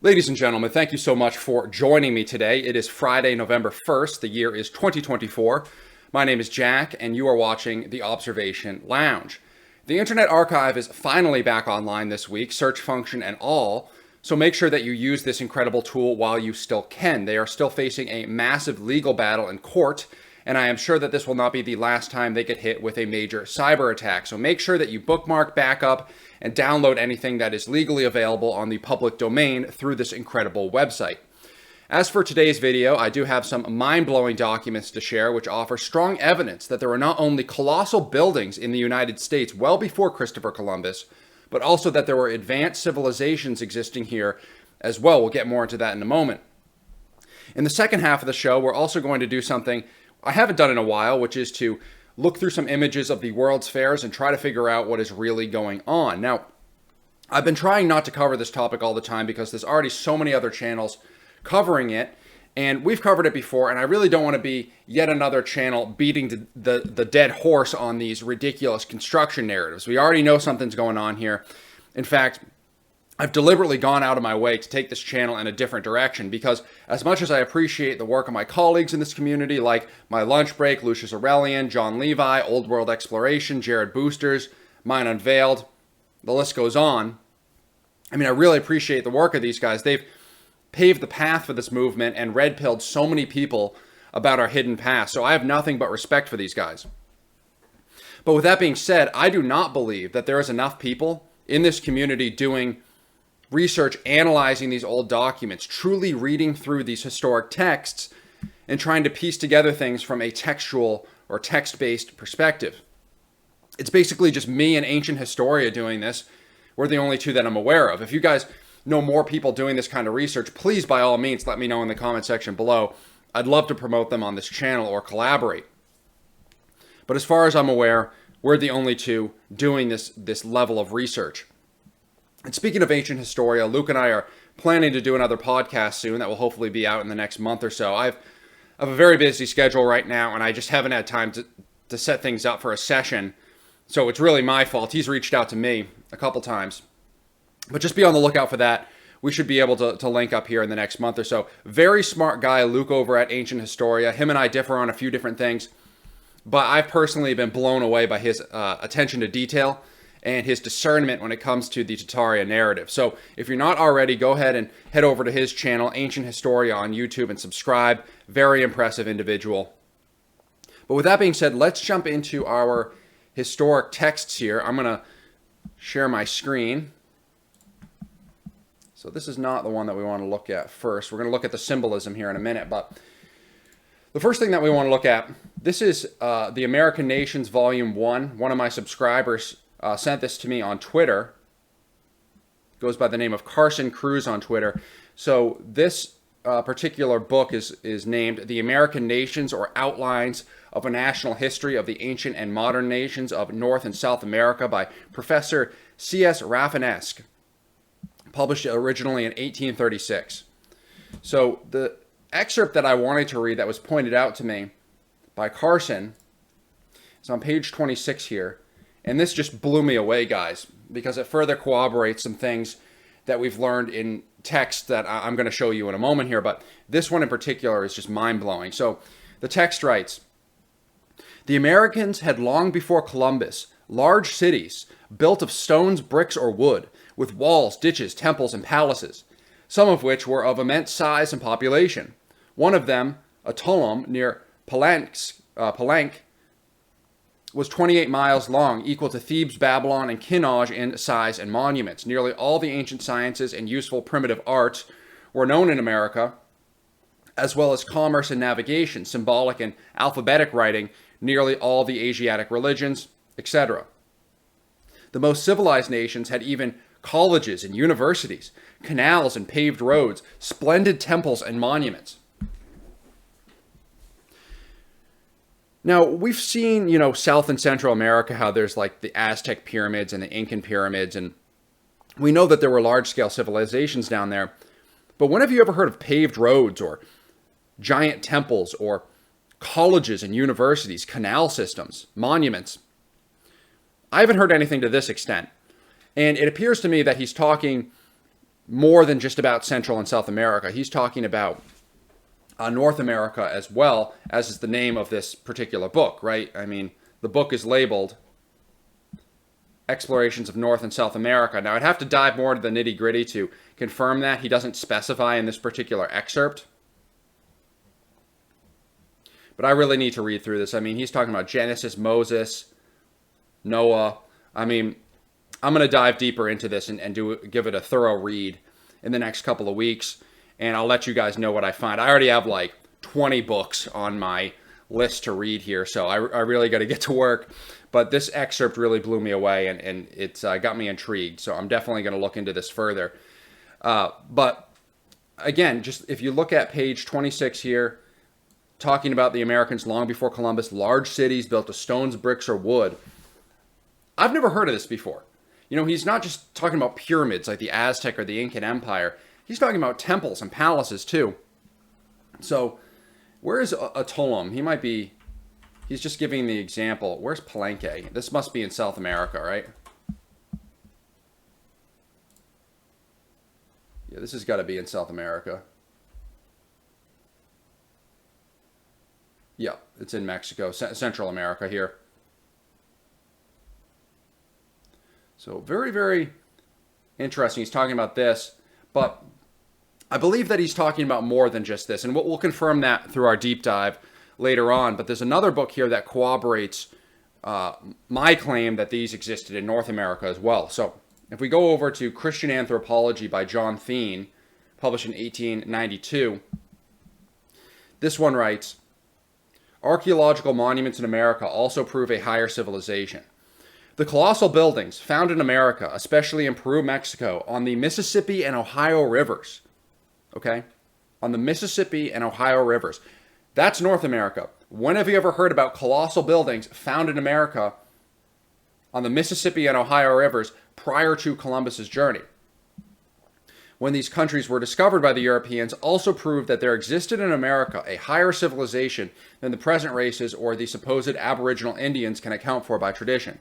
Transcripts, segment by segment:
Ladies and gentlemen, thank you so much for joining me today. It is Friday, November 1st. The year is 2024. My name is Jack, and you are watching The Observation Lounge. The Internet Archive is finally back online this week, search function and all, so make sure that you use this incredible tool while you still can. They are still facing a massive legal battle in court, and I am sure that this will not be the last time they get hit with a major cyber attack. So make sure that you bookmark, backup, and download anything that is legally available on the public domain through this incredible website. As for today's video, I do have some mind-blowing documents to share which offer strong evidence that there were not only colossal buildings in the United States well before Christopher Columbus, but also that there were advanced civilizations existing here as well. We'll get more into that in a moment. In the second half of the show, we're also going to do something I haven't done in a while, which is to look through some images of the World's Fairs and try to figure out what is really going on. Now, I've been trying not to cover this topic all the time because there's already so many other channels covering it, and we've covered it before, and I really don't want to be yet another channel beating the dead horse on these ridiculous construction narratives. We already know something's going on here. In fact, I've deliberately gone out of my way to take this channel in a different direction because as much as I appreciate the work of my colleagues in this community, like My Lunch Break, Lucius Aurelian, John Levi, Old World Exploration, Jared Boosters, Mine Unveiled, the list goes on. I mean, I really appreciate the work of these guys. They've paved the path for this movement and red-pilled so many people about our hidden past. So I have nothing but respect for these guys. But with that being said, I do not believe that there is enough people in this community doing research, analyzing these old documents, truly reading through these historic texts and trying to piece together things from a textual or text-based perspective. It's basically just me and Ancient Historia doing this. We're the only two that I'm aware of. If you guys know more people doing this kind of research, please by all means let me know in the comment section below. I'd love to promote them on this channel or collaborate. But as far as I'm aware, we're the only two doing this level of research. And speaking of Ancient Historia, Luke and I are planning to do another podcast soon that will hopefully be out in the next month or so. I have a very busy schedule right now, and I just haven't had time to set things up for a session. So it's really my fault. He's reached out to me a couple times. But just be on the lookout for that. We should be able to link up here in the next month or so. Very smart guy, Luke over at Ancient Historia. Him and I differ on a few different things. But I've personally been blown away by his attention to detail and his discernment when it comes to the Tartaria narrative. So if you're not already, go ahead and head over to his channel, Ancient Historia on YouTube, and subscribe. Very impressive individual. But with that being said, let's jump into our historic texts here. I'm going to share my screen. So this is not the one that we want to look at first. We're going to look at the symbolism here in a minute. But the first thing that we want to look at, this is the American Nations Volume 1. One of my subscribers sent this to me on Twitter. Goes by the name of Carson Cruz on Twitter. So this particular book is named The American Nations, or Outlines of a National History of the Ancient and Modern Nations of North and South America by Professor C.S. Rafinesque, published originally in 1836. So the excerpt that I wanted to read that was pointed out to me by Carson is on page 26 here. And this just blew me away, guys, because it further corroborates some things that we've learned in text that I'm going to show you in a moment here. But this one in particular is just mind-blowing. So the text writes, "The Americans had long before Columbus large cities built of stones, bricks, or wood, with walls, ditches, temples, and palaces, some of which were of immense size and population. One of them, Atulum, near Palenque, was 28 miles long, equal to Thebes, Babylon, and Kinauj in size and monuments. Nearly all the ancient sciences and useful primitive arts were known in America, as well as commerce and navigation, symbolic and alphabetic writing, nearly all the Asiatic religions, etc. The most civilized nations had even colleges and universities, canals and paved roads, splendid temples and monuments." Now, we've seen, South and Central America, how there's like the Aztec pyramids and the Incan pyramids, and we know that there were large-scale civilizations down there. But when have you ever heard of paved roads or giant temples or colleges and universities, canal systems, monuments? I haven't heard anything to this extent. And it appears to me that he's talking more than just about Central and South America. He's talking about North America as well, as is the name of this particular book, right? I mean, the book is labeled Explorations of North and South America. Now, I'd have to dive more into the nitty-gritty to confirm that. He doesn't specify in this particular excerpt. But I really need to read through this. I mean, he's talking about Genesis, Moses, Noah. I mean, I'm going to dive deeper into this and give it a thorough read in the next couple of weeks. And I'll let you guys know what I find. I already have like 20 books on my list to read here, so I really got to get to work. But this excerpt really blew me away, and it's got me intrigued. So I'm definitely going to look into this further. But again, just if you look at page 26 here, talking about the Americans long before Columbus, large cities built of stones, bricks, or wood. I've never heard of this before. You know, he's not just talking about pyramids like the Aztec or the Incan Empire. He's talking about temples and palaces too. So, where is Atollum? He's just giving the example. Where's Palenque? This must be in South America, right? Yeah, this has got to be in South America. Yeah, it's in Mexico, Central America here. So very, very interesting. He's talking about this, but I believe that he's talking about more than just this, and we'll confirm that through our deep dive later on. But there's another book here that corroborates my claim that these existed in North America as well. So if we go over to Christian Anthropology by John Thien, published in 1892, this one writes, archaeological monuments in America also prove a higher civilization. The colossal buildings found in America, especially in Peru, Mexico, on the Mississippi and Ohio rivers, okay? On the Mississippi and Ohio rivers. That's North America. When have you ever heard about colossal buildings found in America on the Mississippi and Ohio rivers prior to Columbus's journey? When these countries were discovered by the Europeans, also proved that there existed in America a higher civilization than the present races or the supposed Aboriginal Indians can account for by tradition.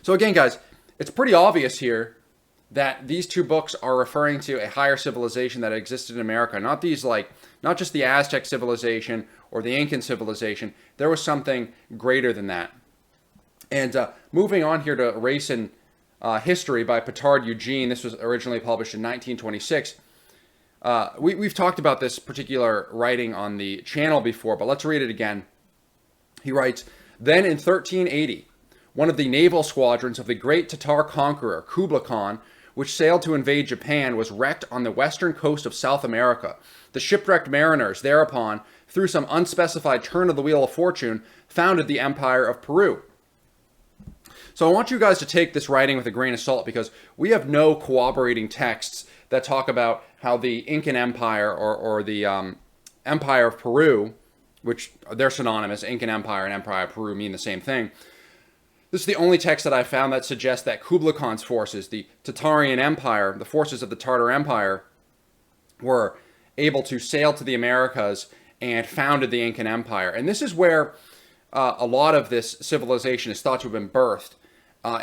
So again, guys, it's pretty obvious here that these two books are referring to a higher civilization that existed in America. Not just the Aztec civilization or the Incan civilization. There was something greater than that. And moving on here to Race and History by Petard Eugene. This was originally published in 1926. We've talked about this particular writing on the channel before, but let's read it again. He writes, then in 1380, one of the naval squadrons of the great Tatar conqueror, Kublai Khan, which sailed to invade Japan, was wrecked on the western coast of South America. The shipwrecked mariners thereupon, through some unspecified turn of the wheel of fortune, founded the Empire of Peru. So I want you guys to take this writing with a grain of salt, because we have no corroborating texts that talk about how the Incan Empire or the Empire of Peru, which they're synonymous, Incan Empire and Empire of Peru mean the same thing. This is the only text that I found that suggests that Kublai Khan's forces, the Tatarian Empire, the forces of the Tartar Empire, were able to sail to the Americas and founded the Incan Empire. And this is where a lot of this civilization is thought to have been birthed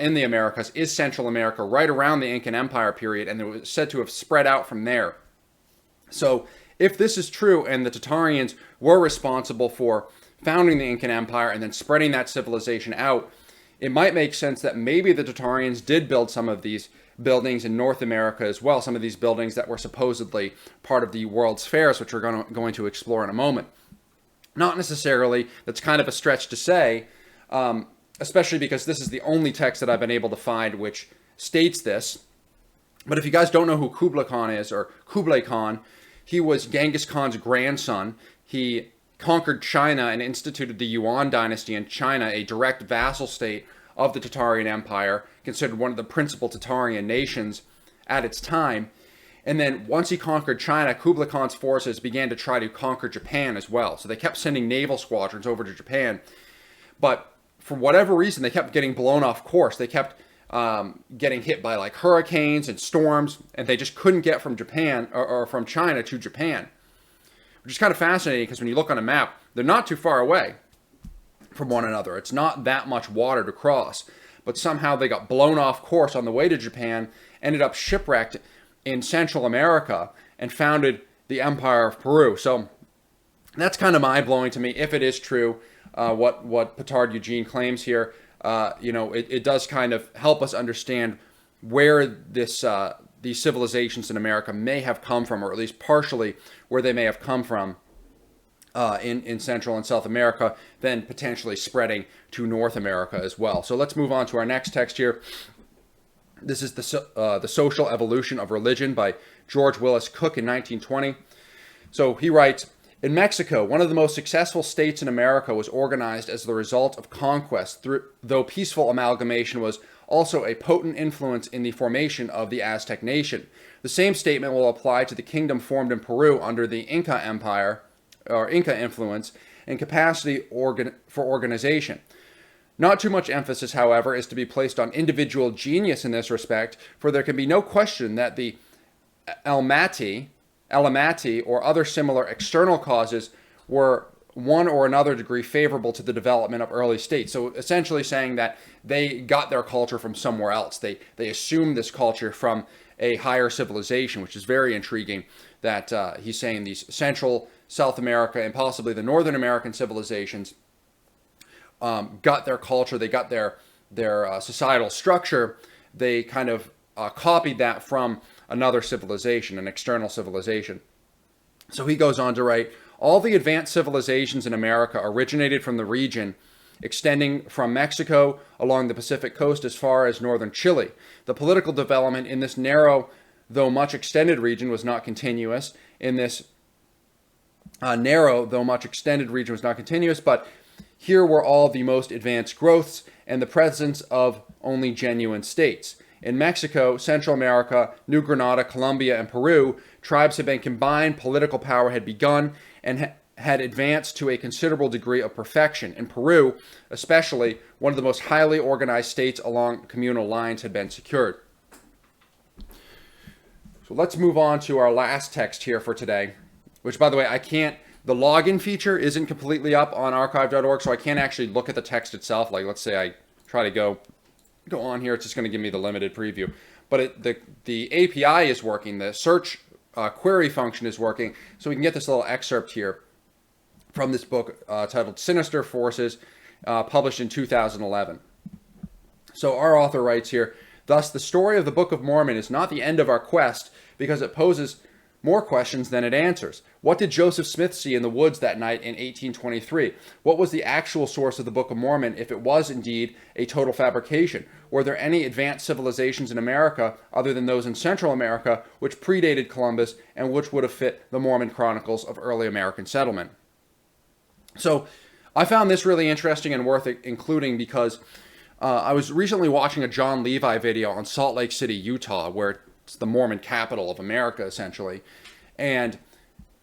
in the Americas, is Central America, right around the Incan Empire period, and it was said to have spread out from there. So if this is true, and the Tatarians were responsible for founding the Incan Empire and then spreading that civilization out, it might make sense that maybe the Tatarians did build some of these buildings in North America as well, some of these buildings that were supposedly part of the World's Fairs, which we're going to explore in a moment. Not necessarily, that's kind of a stretch to say, especially because this is the only text that I've been able to find which states this. But if you guys don't know who Kublai Khan is, or Kublai Khan, he was Genghis Khan's grandson. He conquered China and instituted the Yuan dynasty in China, a direct vassal state of the Tatarian Empire, considered one of the principal Tatarian nations at its time. And then once he conquered China, Kublai Khan's forces began to try to conquer Japan as well. So they kept sending naval squadrons over to Japan. But for whatever reason, they kept getting blown off course. They kept getting hit by like hurricanes and storms, and they just couldn't get from Japan or from China to Japan. Which is kind of fascinating, because when you look on a map, they're not too far away from one another. It's not that much water to cross. But somehow they got blown off course on the way to Japan, ended up shipwrecked in Central America and founded the Empire of Peru. So that's kind of mind-blowing to me, if it is true, what Petard Eugene claims here. It does kind of help us understand where these civilizations in America may have come from, or at least partially where they may have come from in Central and South America, then potentially spreading to North America as well. So let's move on to our next text here. This is the Social Evolution of Religion by George Willis Cook in 1920. So he writes, in Mexico, one of the most successful states in America was organized as the result of conquest, though peaceful amalgamation was also a potent influence in the formation of the Aztec nation. The same statement will apply to the kingdom formed in Peru under the Inca Empire, or Inca influence, and capacity for organization. Not too much emphasis, however, is to be placed on individual genius in this respect, for there can be no question that the Almaty, or other similar external causes were one or another degree favorable to the development of early states. So essentially saying that they got their culture from somewhere else. They assumed this culture from a higher civilization, which is very intriguing that he's saying these Central, South America, and possibly the Northern American civilizations got their culture, they got their societal structure, they kind of copied that from another civilization, an external civilization. So he goes on to write, all the advanced civilizations in America originated from the region extending from Mexico along the Pacific coast as far as northern Chile. The political development in this narrow, though much extended region was not continuous. But here were all the most advanced growths and the presence of only genuine states. In Mexico, Central America, New Granada, Colombia, and Peru, tribes had been combined, political power had begun, and had advanced to a considerable degree of perfection. In Peru, especially, one of the most highly organized states along communal lines had been secured. So let's move on to our last text here for today, which, by the way, the login feature isn't completely up on archive.org, so I can't actually look at the text itself. Like, let's say I try to go on here, it's just going to give me the limited preview. But the API is working, the search query function is working, so we can get this little excerpt here from this book titled Sinister Forces, published in 2011. So our author writes here, thus the story of the Book of Mormon is not the end of our quest because it poses more questions than it answers. What did Joseph Smith see in the woods that night in 1823? What was the actual source of the Book of Mormon if it was indeed a total fabrication? Were there any advanced civilizations in America other than those in Central America which predated Columbus and which would have fit the Mormon chronicles of early American settlement? So I found this really interesting and worth including because I was recently watching a John Levi video on Salt Lake City, Utah, where it's the Mormon capital of America, essentially. And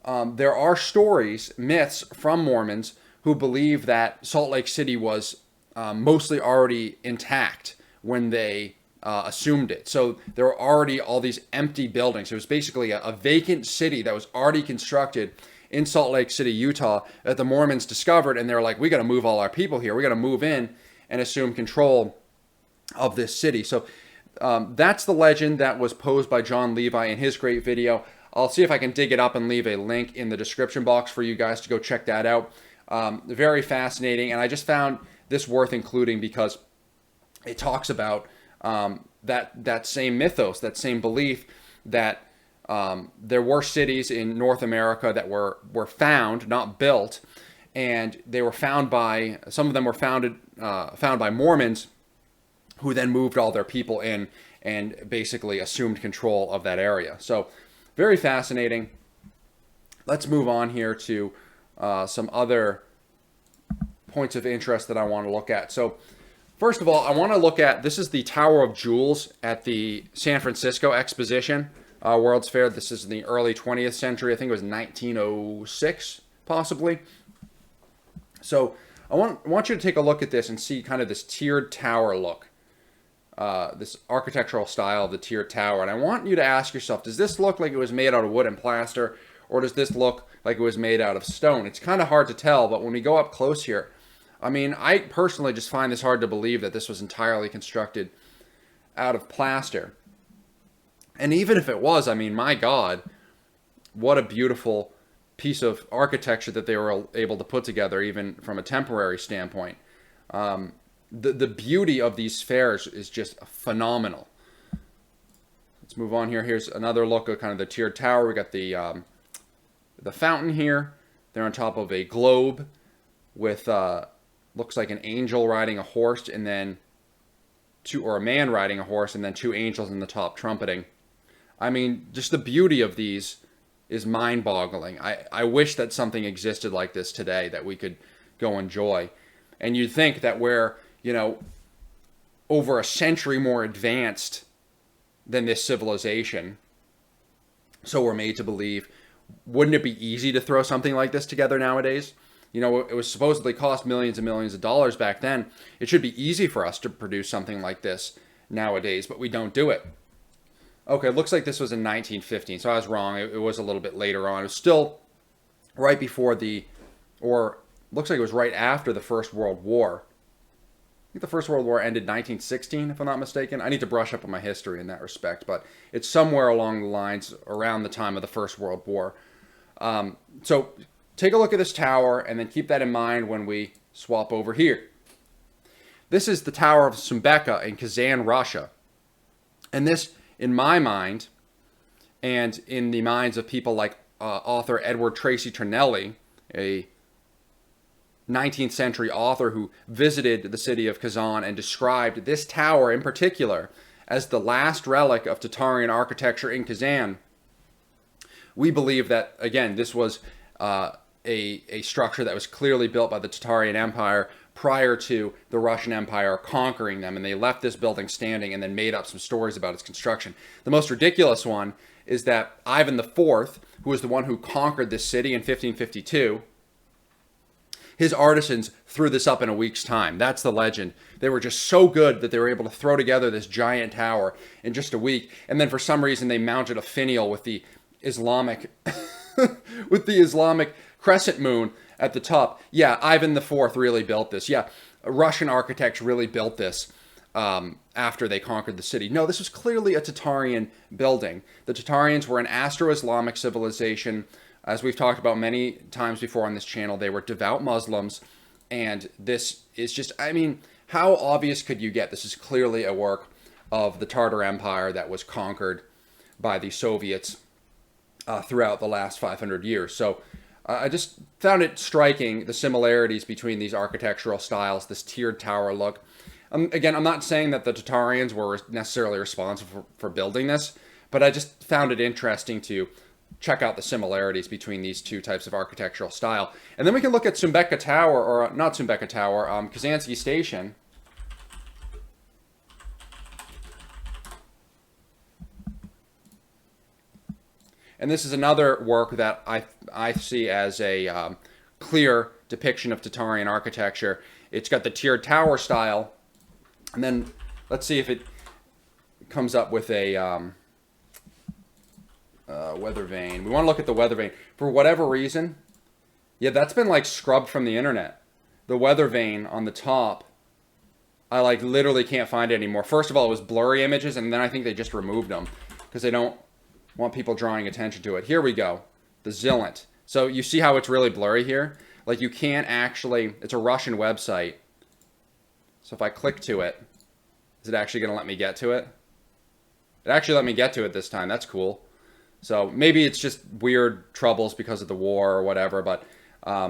there are stories, myths from Mormons who believe that Salt Lake City was mostly already intact when they assumed it. So there were already all these empty buildings. It was basically a vacant city that was already constructed in Salt Lake City, Utah, that the Mormons discovered, and they're like, we got to move all our people here. We got to move in and assume control of this city. So that's the legend that was posed by John Levi in his great video. I'll see if I can dig it up and leave a link in the description box for you guys to go check that out. Very fascinating, and I just found this worth including because it talks about that same mythos, that same belief that there were cities in North America that were found, not built, and they were found by, some of them were found by Mormons, who then moved all their people in and basically assumed control of that area. So very fascinating. Let's move on here to some other points of interest that I want to look at. So first of all, I want to look at, this is the Tower of Jewels at the San Francisco Exposition World's Fair. This is in the early 20th century. I think it was 1906, possibly. So I want you to take a look at this and see kind of this tiered tower look. This architectural style of the tiered tower. And I want you to ask yourself, does this look like it was made out of wood and plaster, or does this look like it was made out of stone? It's kind of hard to tell, but when we go up close here, I mean, I personally just find this hard to believe that this was entirely constructed out of plaster. And even if it was, I mean, my God, what a beautiful piece of architecture that they were able to put together, even from a temporary standpoint. The beauty of these spheres is just phenomenal. Let's move on here. Here's another look at kind of the tiered tower. We got the fountain here. They're on top of a globe with looks like an angel riding a horse, and then or a man riding a horse, and then two angels in the top trumpeting. I mean, just the beauty of these is mind-boggling. I wish that something existed like this today that we could go enjoy. And you'd think that we're, over a century more advanced than this civilization, so we're made to believe, wouldn't it be easy to throw something like this together nowadays? It was supposedly cost millions and millions of dollars back then. It should be easy for us to produce something like this nowadays, but we don't do it. Okay, it looks like this was in 1915, so I was wrong. It was a little bit later on. It was still right before looks like it was right after the First World War. I think the First World War ended 1916, if I'm not mistaken. I need to brush up on my history in that respect, but it's somewhere along the lines around the time of the First World War. So take a look at this tower, and then keep that in mind when we swap over here. This is the Tower of Sbeca in Kazan, Russia. And this, in my mind, and in the minds of people like author Edward Tracy Trinelli, a 19th century author who visited the city of Kazan and described this tower in particular as the last relic of Tatarian architecture in Kazan, we believe that, again, this was a structure that was clearly built by the Tatarian Empire prior to the Russian Empire conquering them, and they left this building standing and then made up some stories about its construction. The most ridiculous one is that Ivan IV, who was the one who conquered this city in 1552, his artisans threw this up in a week's time. That's the legend. They were just so good that they were able to throw together this giant tower in just a week, and then for some reason they mounted a finial with the Islamic crescent moon at the top. Yeah, Ivan IV really built this. Yeah, Russian architects really built this after they conquered the city. No, this was clearly a Tatarian building. The Tatarians were an Astro-Islamic civilization. As we've talked about many times before on this channel, they were devout Muslims. And this is just, I mean, how obvious could you get? This is clearly a work of the Tartar Empire that was conquered by the Soviets throughout the last 500 years. So I just found it striking, the similarities between these architectural styles, this tiered tower look. Again, I'm not saying that the Tatarians were necessarily responsible for building this, but I just found it interesting to check out the similarities between these two types of architectural style. And then we can look at Sbeca Tower, or not Sbeca Tower, Kazansky Station. And this is another work that I see as a clear depiction of Tatarian architecture. It's got the tiered tower style. And then let's see if it comes up with a weather vane. We want to look at the weather vane. For whatever reason, yeah, that's been like scrubbed from the internet. The weather vane on the top, I like literally can't find it anymore. First of all, it was blurry images, and then I think they just removed them because they don't want people drawing attention to it. Here we go. The Zillant. So you see how it's really blurry here? Like you can't actually, it's a Russian website. So if I click to it, is it actually going to let me get to it? It actually let me get to it this time. That's cool. So maybe it's just weird troubles because of the war or whatever, but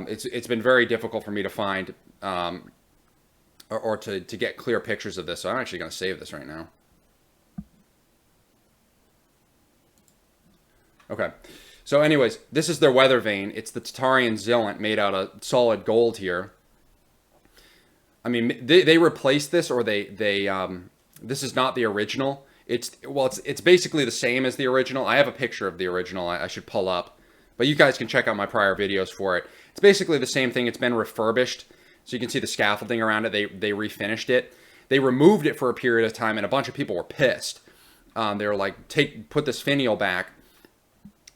it's been very difficult for me to find or to get clear pictures of this. So I'm actually going to save this right now. Okay, so anyways, this is their weather vane. It's the Tatarian Zillant made out of solid gold here. I mean, they replaced this, or this is not the original. It's basically the same as the original. I have a picture of the original I should pull up, but you guys can check out my prior videos for it. It's basically the same thing. It's been refurbished, so you can see the scaffolding around it. They refinished it. They removed it for a period of time, and a bunch of people were pissed. They were like, put this finial back.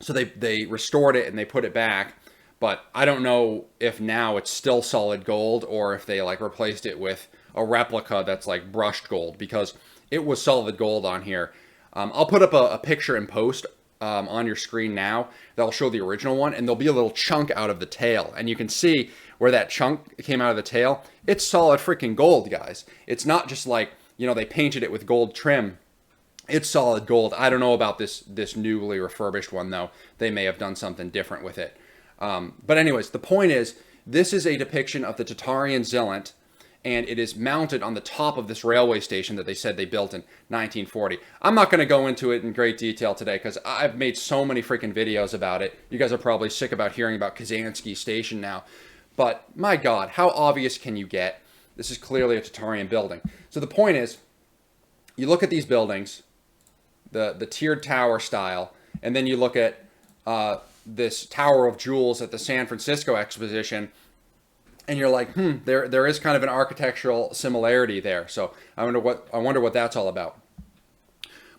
So they restored it and they put it back, but I don't know if now it's still solid gold or if they like replaced it with a replica that's like brushed gold, because it was solid gold on here. I'll put up a picture in post on your screen now that'll show the original one, and there'll be a little chunk out of the tail, and you can see where that chunk came out of the tail. It's solid freaking gold, guys. It's not just like, you know, they painted it with gold trim. It's solid gold. I don't know about this newly refurbished one, though. They may have done something different with it. But anyways, the point is, this is a depiction of the Tatarian Zillant, and it is mounted on the top of this railway station that they said they built in 1940. I'm not going to go into it in great detail today because I've made so many freaking videos about it. You guys are probably sick about hearing about Kazansky Station now. But my God, how obvious can you get? This is clearly a Tatarian building. So the point is, you look at these buildings, the tiered tower style, and then you look at this Tower of Jewels at the San Francisco Exposition, and you're like, there is kind of an architectural similarity there. So I wonder what that's all about.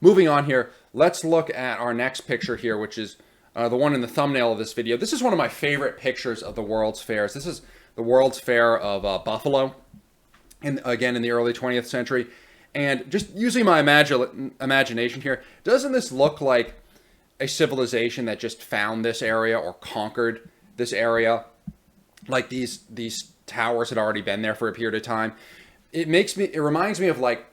Moving on here, let's look at our next picture here, which is the one in the thumbnail of this video. This is one of my favorite pictures of the World's Fairs. This is the World's Fair of Buffalo, again in the early 20th century. And just using my imagination here, doesn't this look like a civilization that just found this area or conquered this area? Like these towers had already been there for a period of time. It reminds me of like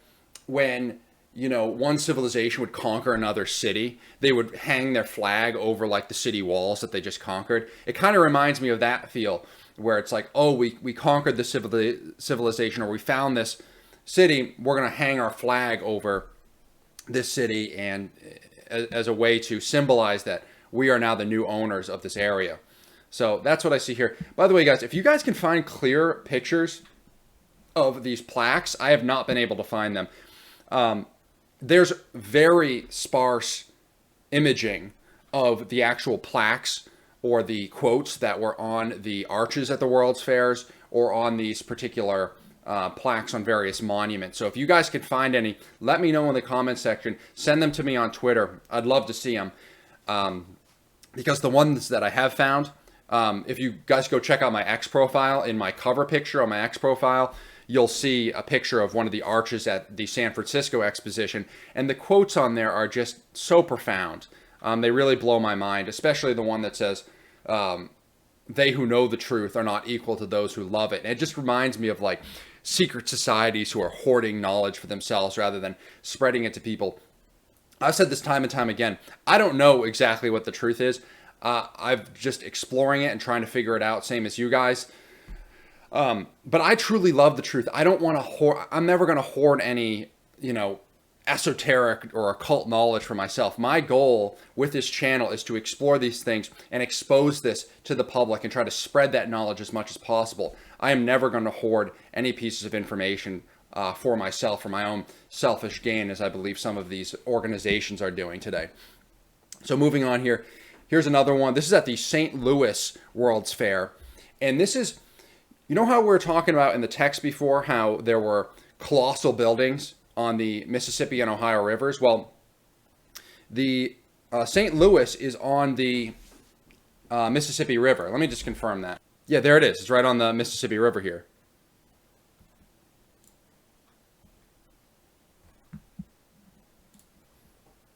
when, you know, one civilization would conquer another city. They would hang their flag over like the city walls that they just conquered. It kind of reminds me of that feel where it's like, oh, we conquered the civilization, or we found this city. We're going to hang our flag over this city, and as a way to symbolize that we are now the new owners of this area. So that's what I see here. By the way, guys, if you guys can find clear pictures of these plaques, I have not been able to find them. There's very sparse imaging of the actual plaques or the quotes that were on the arches at the World's Fairs or on these particular plaques on various monuments. So if you guys can find any, let me know in the comment section. Send them to me on Twitter. I'd love to see them. Because the ones that I have found, if you guys go check out my X profile, in my cover picture on my X profile, you'll see a picture of one of the arches at the San Francisco Exposition. And the quotes on there are just so profound. They really blow my mind, especially the one that says, they who know the truth are not equal to those who love it. And it just reminds me of like secret societies who are hoarding knowledge for themselves rather than spreading it to people. I've said this time and time again. I don't know exactly what the truth is. I'm just exploring it and trying to figure it out, same as you guys. But I truly love the truth. I don't want to hoard. I'm never going to hoard any, you know, esoteric or occult knowledge for myself. My goal with this channel is to explore these things and expose this to the public and try to spread that knowledge as much as possible. I am never going to hoard any pieces of information for myself, for my own selfish gain, as I believe some of these organizations are doing today. So moving on here, here's another one. This is at the St. Louis World's Fair. And this is, you know how we were talking about in the text before, how there were colossal buildings on the Mississippi and Ohio rivers? Well, the St. Louis is on the Mississippi River. Let me just confirm that. Yeah, there it is. It's right on the Mississippi River here.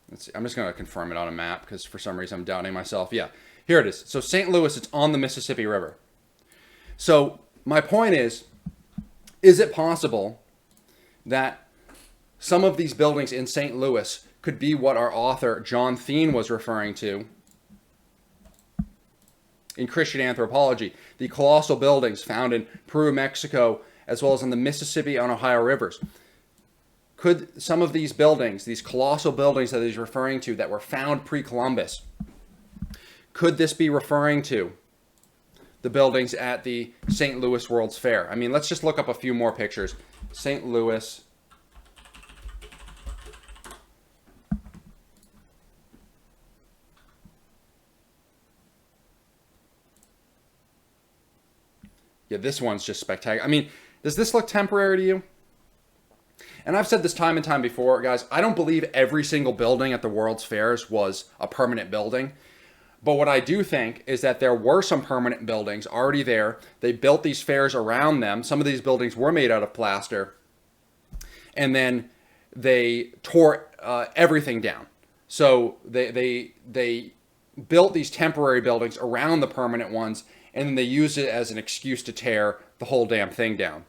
Let's see. I'm just going to confirm it on a map because for some reason I'm doubting myself. Yeah, here it is. So St. Louis, it's on the Mississippi River. So my point is it possible that some of these buildings in St. Louis could be what our author John Thien was referring to in Christian Anthropology, the colossal buildings found in Peru, Mexico, as well as on the Mississippi and Ohio rivers? Could some of these buildings, these colossal buildings that he's referring to that were found pre-Columbus, could this be referring to the buildings at the St. Louis World's Fair? I mean, let's just look up a few more pictures. St. Louis. Yeah, this one's just spectacular. I mean, does this look temporary to you? And I've said this time and time before, guys, I don't believe every single building at the World's Fairs was a permanent building. But what I do think is that there were some permanent buildings already there. They built these fairs around them. Some of these buildings were made out of plaster. And then they tore everything down. So they built these temporary buildings around the permanent ones, and then they used it as an excuse to tear the whole damn thing down.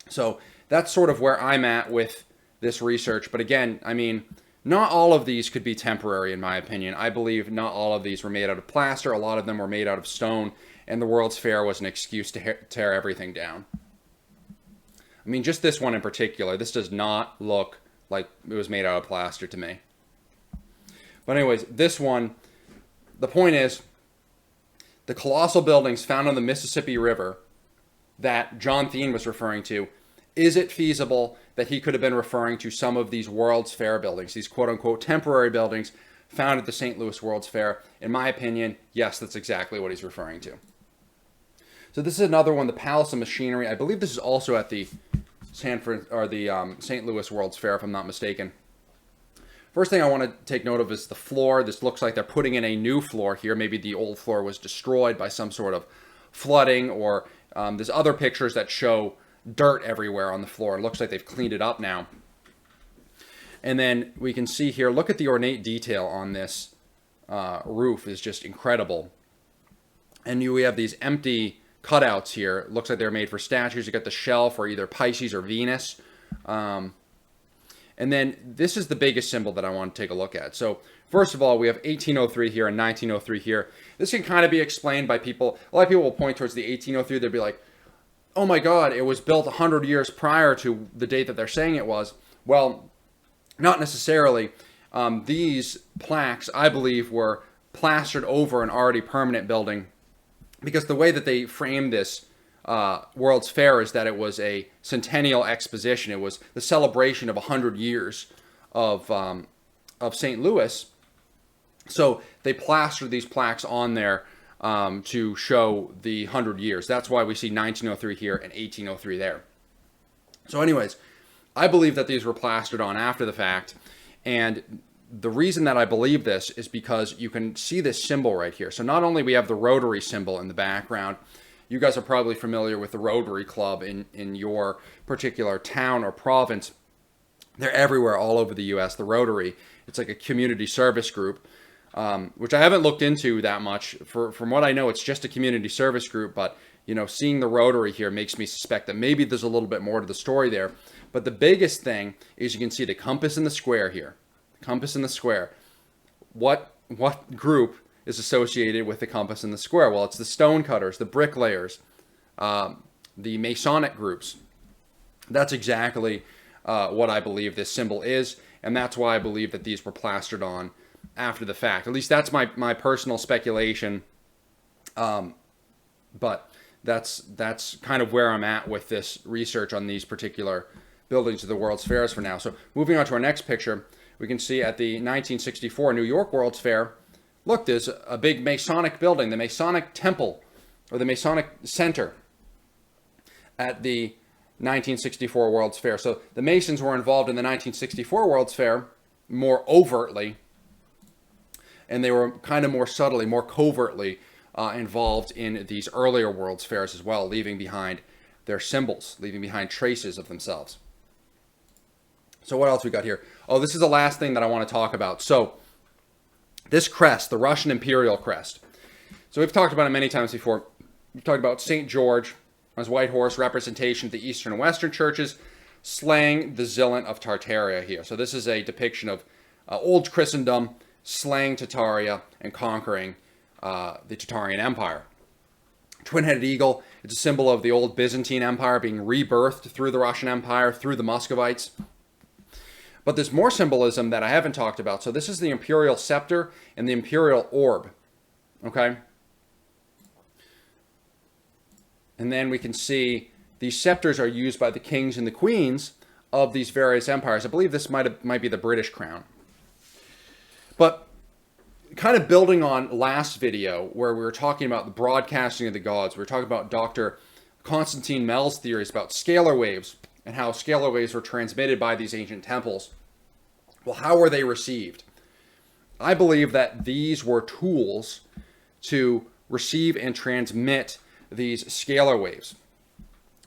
So that's sort of where I'm at with this research. But again, I mean, not all of these could be temporary, in my opinion. I believe not all of these were made out of plaster. A lot of them were made out of stone, and the World's Fair was an excuse to tear everything down. I mean, just this one in particular, this does not look like it was made out of plaster to me. But anyways, this one, the point is, the colossal buildings found on the Mississippi River that John Thien was referring to, is it feasible that he could have been referring to some of these World's Fair buildings, these quote-unquote temporary buildings found at the St. Louis World's Fair? In my opinion, yes, that's exactly what he's referring to. So this is another one, the Palis of Machinery. I believe this is also at the St. Louis World's Fair, if I'm not mistaken. First thing I want to take note of is the floor. This looks like they're putting in a new floor here. Maybe the old floor was destroyed by some sort of flooding, or there's other pictures that show dirt everywhere on the floor. It looks like they've cleaned it up now. And then we can see here, look at the ornate detail on this roof is just incredible. And we have these empty cutouts here. It looks like they're made for statues. You got the shell for either Pisces or Venus. And then this is the biggest symbol that I want to take a look at. So first of all, we have 1803 here and 1903 here. This can kind of be explained by people. A lot of people will point towards the 1803. They'll be like, oh my God, it was built 100 years prior to the date that they're saying it was. Well, not necessarily. These plaques, I believe, were plastered over an already permanent building, because the way that they framed this World's Fair is that it was a centennial exposition. It was the celebration of 100 years of St. Louis. So they plastered these plaques on there to show the 100 years. That's why we see 1903 here and 1803 there. So anyways, I believe that these were plastered on after the fact. And the reason that I believe this is because you can see this symbol right here. So not only we have the Rotary symbol in the background, you guys are probably familiar with the Rotary Club in your particular town or province. They're everywhere, all over the U.S., the Rotary. It's like a community service group, which I haven't looked into that much. From what I know, it's just a community service group, but you know, seeing the Rotary here makes me suspect that maybe there's a little bit more to the story there. But the biggest thing is you can see the compass in the square here. Compass in the square. What group is associated with the compass in the square? Well, it's the stonecutters, the bricklayers, the Masonic groups. That's exactly what I believe this symbol is, and that's why I believe that these were plastered on after the fact. At least that's my personal speculation, but that's kind of where I'm at with this research on these particular buildings of the World's Fairs for now. So moving on to our next picture, we can see at the 1964 New York World's Fair, look, there's a big Masonic building, the Masonic Temple, or the Masonic Center at the 1964 World's Fair. So the Masons were involved in the 1964 World's Fair more overtly, and they were kind of more subtly, more covertly involved in these earlier World's Fairs as well, leaving behind their symbols, leaving behind traces of themselves. So what else we got here? Oh, this is the last thing that I want to talk about. So this crest, the Russian Imperial crest. So we've talked about it many times before. We've talked about St. George on his white horse, representation of the Eastern and Western churches, slaying the Zealot of Tartaria here. So this is a depiction of old Christendom slaying Tartaria and conquering the Tartarian Empire. Twin-headed eagle, it's a symbol of the old Byzantine Empire being rebirthed through the Russian Empire, through the Muscovites. But there's more symbolism that I haven't talked about. So this is the imperial scepter and the imperial orb. Okay? And then we can see these scepters are used by the kings and the queens of these various empires. I believe this might be the British crown. But kind of building on last video where we were talking about the broadcasting of the gods, we were talking about Dr. Constantine Mell's theories about scalar waves and how scalar waves were transmitted by these ancient temples. Well, how were they received? I believe that these were tools to receive and transmit these scalar waves.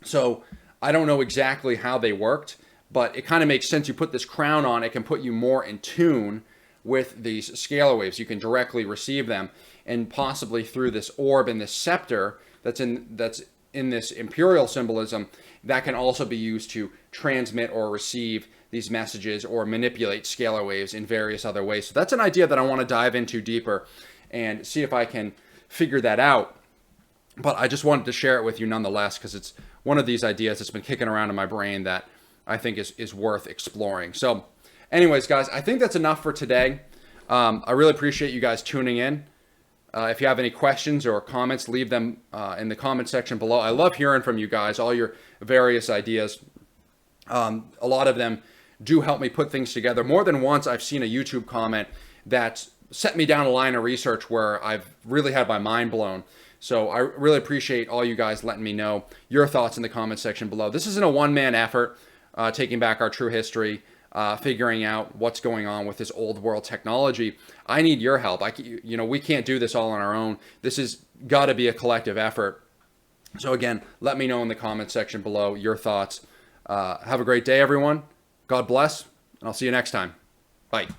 So I don't know exactly how they worked, but it kind of makes sense. You put this crown on, it can put you more in tune with these scalar waves. You can directly receive them, and possibly through this orb and this scepter that's in this Imperial symbolism, that can also be used to transmit or receive these messages or manipulate scalar waves in various other ways. So that's an idea that I want to dive into deeper and see if I can figure that out. But I just wanted to share it with you nonetheless, because it's one of these ideas that's been kicking around in my brain that I think is worth exploring. So anyways, guys, I think that's enough for today. I really appreciate you guys tuning in. If you have any questions or comments, leave them in the comment section below. I love hearing from you guys, all your various ideas. A lot of them do help me put things together. More than once, I've seen a YouTube comment that set me down a line of research where I've really had my mind blown. So I really appreciate all you guys letting me know your thoughts in the comment section below. This isn't a one-man effort, taking back our true history, figuring out what's going on with this old world technology. I need your help. We can't do this all on our own. This has got to be a collective effort. So again, let me know in the comment section below your thoughts. Have a great day, everyone. God bless, and I'll see you next time. Bye.